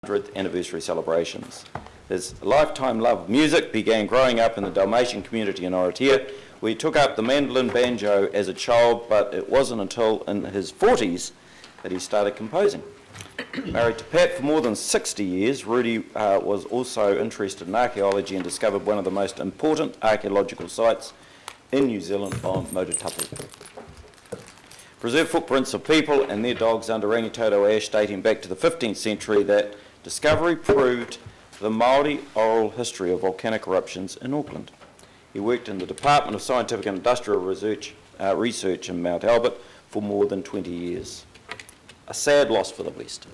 100th anniversary celebrations. His lifetime love of music began growing up in the Dalmatian community in Orotia, where he took up the mandolin banjo as a child, but it wasn't until in his 40s that he started composing. Married to Pat for more than 60 years, Rudy was also interested in archaeology and discovered one of the most important archaeological sites in New Zealand on Motutapu. Preserved footprints of people and their dogs under Rangitoto ash dating back to the 15th century, that discovery proved the Māori oral history of volcanic eruptions in Auckland. He worked in the Department of Scientific and Industrial Research in Mount Albert for more than 20 years. A sad loss for the West.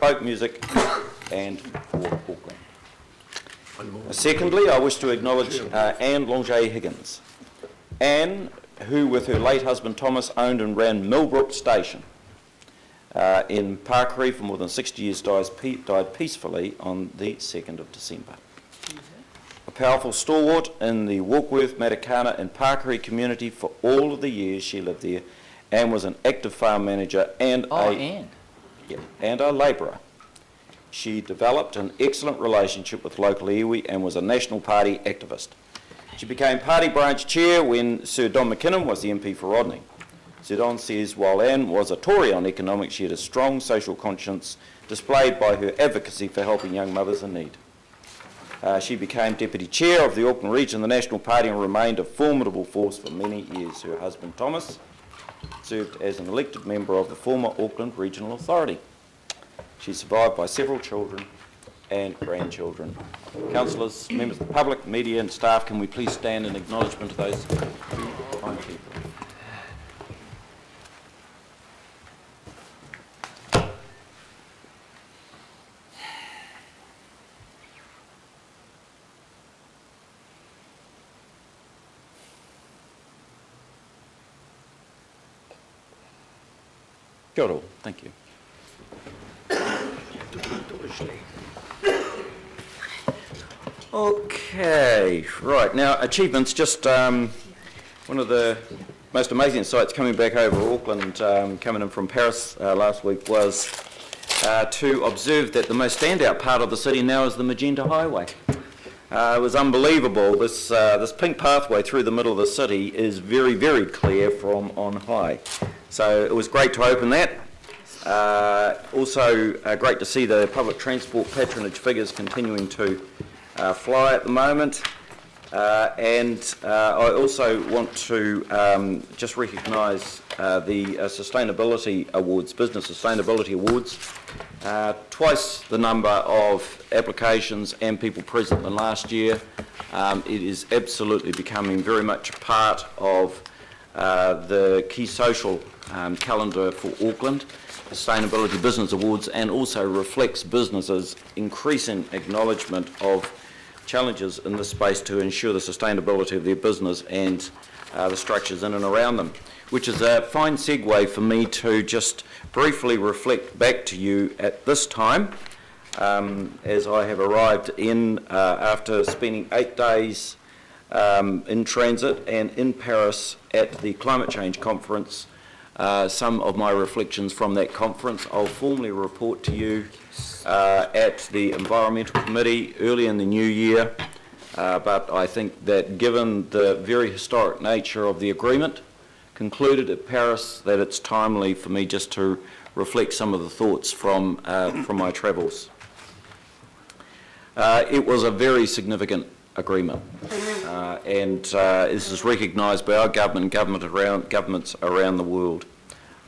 Folk music and for Auckland. Secondly, I wish to acknowledge Anne Longet Higgins. Anne, who with her late husband Thomas owned and ran Millbrook Station in Parkeri for more than 60 years, died peacefully on the 2nd of December. A powerful stalwart in the Warkworth, Matakana and Parkeri community for all of the years she lived there, Anne was an active farm manager and a labourer. She developed an excellent relationship with local iwi and was a National Party activist. She became party branch chair when Sir Don McKinnon was the MP for Rodney. Sir Don says while Anne was a Tory on economics, she had a strong social conscience displayed by her advocacy for helping young mothers in need. She became deputy chair of the Auckland region of the National Party and remained a formidable force for many years. Her husband Thomas served as an elected member of the former Auckland Regional Authority. She's survived by several children and grandchildren. Councillors, members of the public, media and staff, can we please stand in acknowledgement of those fine people. Kia ora, thank you. Okay, right, now achievements, just one of the most amazing sights coming back over Auckland, coming in from Paris last week, was to observe that the most standout part of the city now is the Magenta Highway. It was unbelievable. This pink pathway through the middle of the city is very, very clear from on high. So it was great to open that. Also great to see the public transport patronage figures continuing to fly at the moment. And I also want to just recognise the Sustainability Awards, Business Sustainability Awards. Twice the number of applications and people present than last year. It is absolutely becoming very much a part of the key social calendar for Auckland, Sustainability Business Awards, and also reflects businesses' increasing acknowledgement of challenges in this space to ensure the sustainability of their business and the structures in and around them, which is a fine segue for me to just briefly reflect back to you at this time, as I have arrived in after spending 8 days in transit and in Paris at the Climate Change Conference. Some of my reflections from that conference I'll formally report to you at the Environmental Committee early in the new year, but I think that given the very historic nature of the agreement concluded at Paris, that it's timely for me just to reflect some of the thoughts from my travels. It was a very significant agreement, and this is recognised by our government and governments around the world.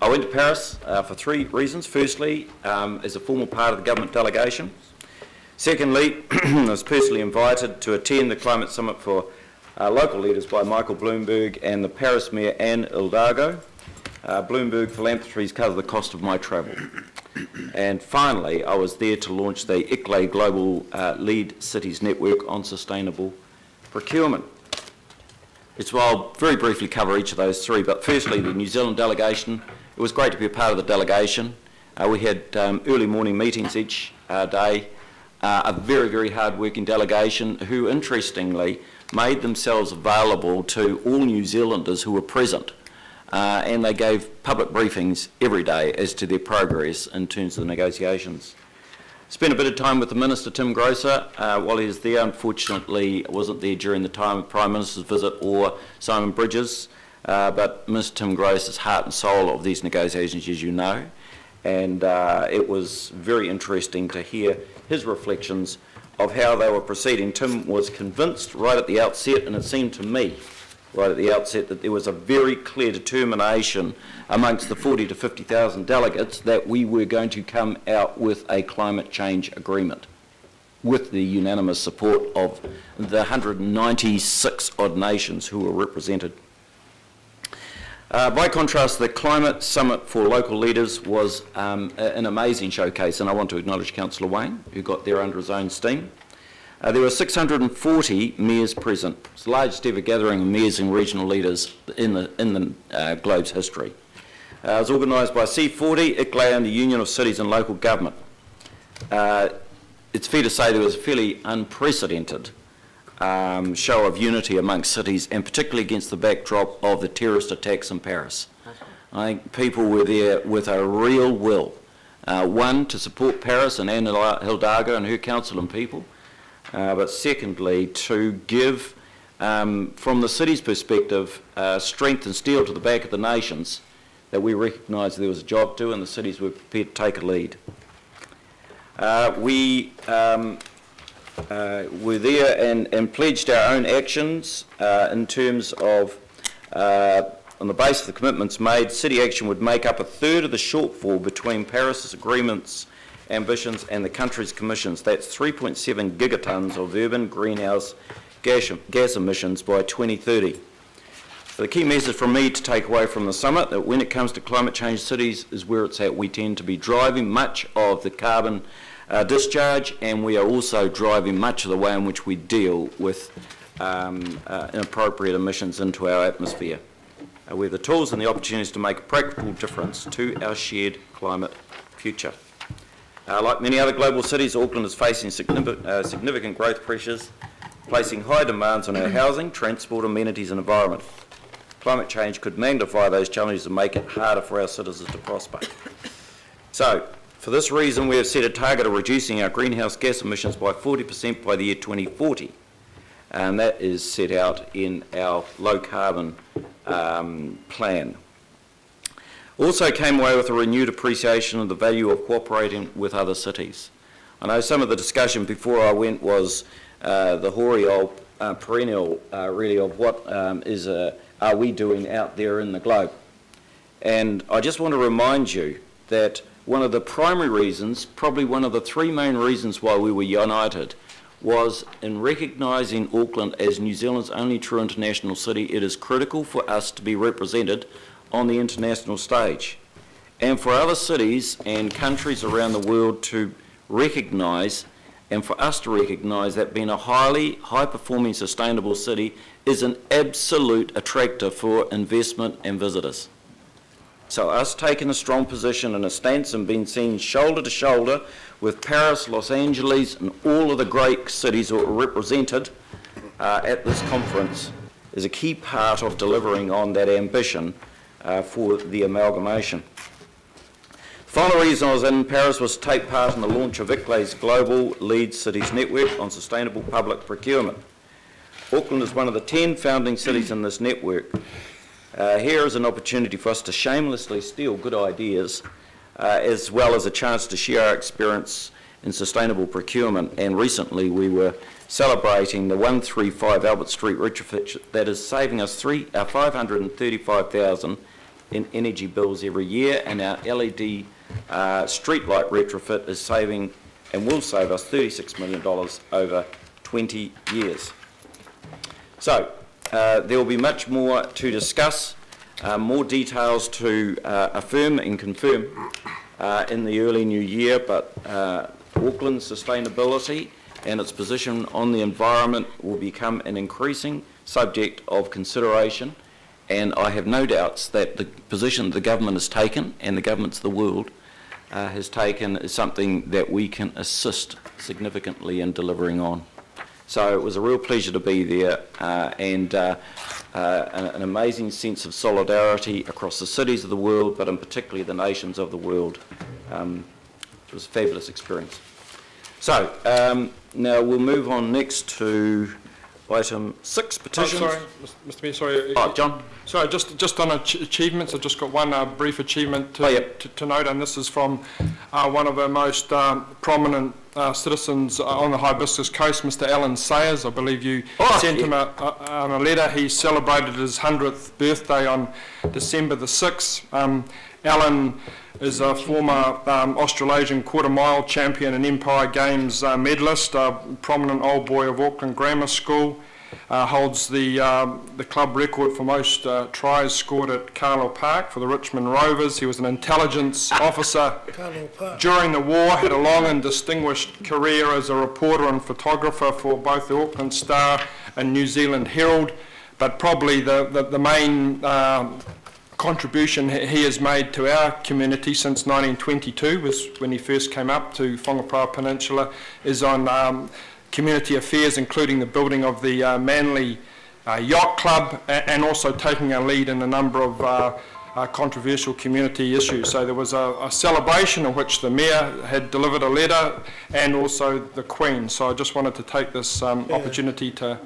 I went to Paris for 3 reasons. Firstly, as a formal part of the government delegation. Secondly, I was personally invited to attend the Climate Summit for local leaders by Michael Bloomberg and the Paris Mayor Anne Hidalgo. Bloomberg Philanthropies covered the cost of my travel. And finally, I was there to launch the ICLE Global Lead Cities Network on Sustainable Procurement. So I'll very briefly cover each of those 3, but firstly, the New Zealand delegation. It was great to be a part of the delegation. We had early morning meetings each day. A very, very hard-working delegation who, interestingly, made themselves available to all New Zealanders who were present. And they gave public briefings every day as to their progress in terms of the negotiations. Spent a bit of time with the Minister, Tim Grosser, while he was there. Unfortunately, wasn't there during the time of Prime Minister's visit or Simon Bridges, but Mr. Tim Grosser is heart and soul of these negotiations, as you know, and it was very interesting to hear his reflections of how they were proceeding. Tim was convinced right at the outset, and it seemed to me right at the outset, that there was a very clear determination amongst the 40 to 50,000 delegates that we were going to come out with a climate change agreement with the unanimous support of the 196 odd nations who were represented. By contrast, the Climate Summit for Local Leaders was an amazing showcase, and I want to acknowledge Councillor Wayne, who got there under his own steam. There were 640 mayors present. It's the largest ever gathering of mayors and regional leaders in the globe's history. It was organised by C40, ICLA and the Union of Cities and Local Government. It's fair to say there was a fairly unprecedented show of unity amongst cities, and particularly against the backdrop of the terrorist attacks in Paris. I think people were there with a real will. One, to support Paris and Anne Hidalgo and her council and people, but secondly, to give, from the city's perspective, strength and steel to the back of the nations, that we recognised there was a job to do and the cities were prepared to take a lead. We were there and pledged our own actions in terms of, on the basis of the commitments made, city action would make up a third of the shortfall between Paris's agreements, ambitions and the country's commissions. That's 3.7 gigatons of urban greenhouse gas emissions by 2030. So the key message from me to take away from the summit, that when it comes to climate change, cities is where it's at. We tend to be driving much of the carbon discharge, and we are also driving much of the way in which we deal with inappropriate emissions into our atmosphere. We have the tools and the opportunities to make a practical difference to our shared climate future. Like many other global cities, Auckland is facing significant growth pressures, placing high demands on our housing, transport, amenities and environment. Climate change could magnify those challenges and make it harder for our citizens to prosper. So, for this reason, we have set a target of reducing our greenhouse gas emissions by 40% by the year 2040, and that is set out in our low carbon plan. Also came away with a renewed appreciation of the value of cooperating with other cities. I know some of the discussion before I went was the hoary old perennial really of what are we doing out there in the globe. And I just want to remind you that one of the primary reasons, probably one of the three main reasons why we were united, was in recognising Auckland as New Zealand's only true international city. It is critical for us to be represented on the international stage, and for other cities and countries around the world to recognise, and for us to recognise that being a high-performing, sustainable city is an absolute attractor for investment and visitors. So us taking a strong position and a stance and being seen shoulder to shoulder with Paris, Los Angeles and all of the great cities that were represented at this conference is a key part of delivering on that ambition for the amalgamation. The final reason I was in Paris was to take part in the launch of ICLA's Global Lead Cities Network on Sustainable Public Procurement. Auckland is one of the 10 founding cities in this network. Here is an opportunity for us to shamelessly steal good ideas, as well as a chance to share our experience in sustainable procurement. And recently we were celebrating the 135 Albert Street retrofit that is saving us $535,000 in energy bills every year, and our LED streetlight retrofit is saving and will save us $36 million over 20 years. So there will be much more to discuss, more details to affirm and confirm in the early new year, but Auckland's sustainability and its position on the environment will become an increasing subject of consideration, and I have no doubts that the position the government has taken and the governments of the world has taken is something that we can assist significantly in delivering on. So it was a real pleasure to be there, and an amazing sense of solidarity across the cities of the world, but in particularly the nations of the world. It was a fabulous experience. So, now we'll move on next to item 6, petitions. Sorry, Mr. Mayor, sorry. Oh, John? Sorry, just on achievements, I've just got one brief achievement to note, and this is from one of our most prominent citizens on the Hibiscus Coast, Mr. Alan Sayers. I believe you sent him a letter. He celebrated his 100th birthday on December the 6th. Alan is a former Australasian quarter mile champion and Empire Games medalist, a prominent old boy of Auckland Grammar School, holds the club record for most tries scored at Carlisle Park for the Richmond Rovers. He was an intelligence officer during the war, had a long and distinguished career as a reporter and photographer for both the Auckland Star and New Zealand Herald, but probably the main contribution he has made to our community since 1922, was when he first came up to Whangaparāoa Peninsula, is on community affairs, including the building of the Manly Yacht Club, and also taking a lead in a number of controversial community issues. So there was a celebration in which the Mayor had delivered a letter, and also the Queen. So I just wanted to take this opportunity to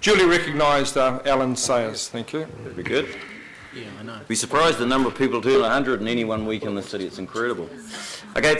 duly recognise Alan Sayers. Thank you. Very good. Yeah, I know. Be surprised the number of people turn 100 in any one week in the city. It's incredible. Okay.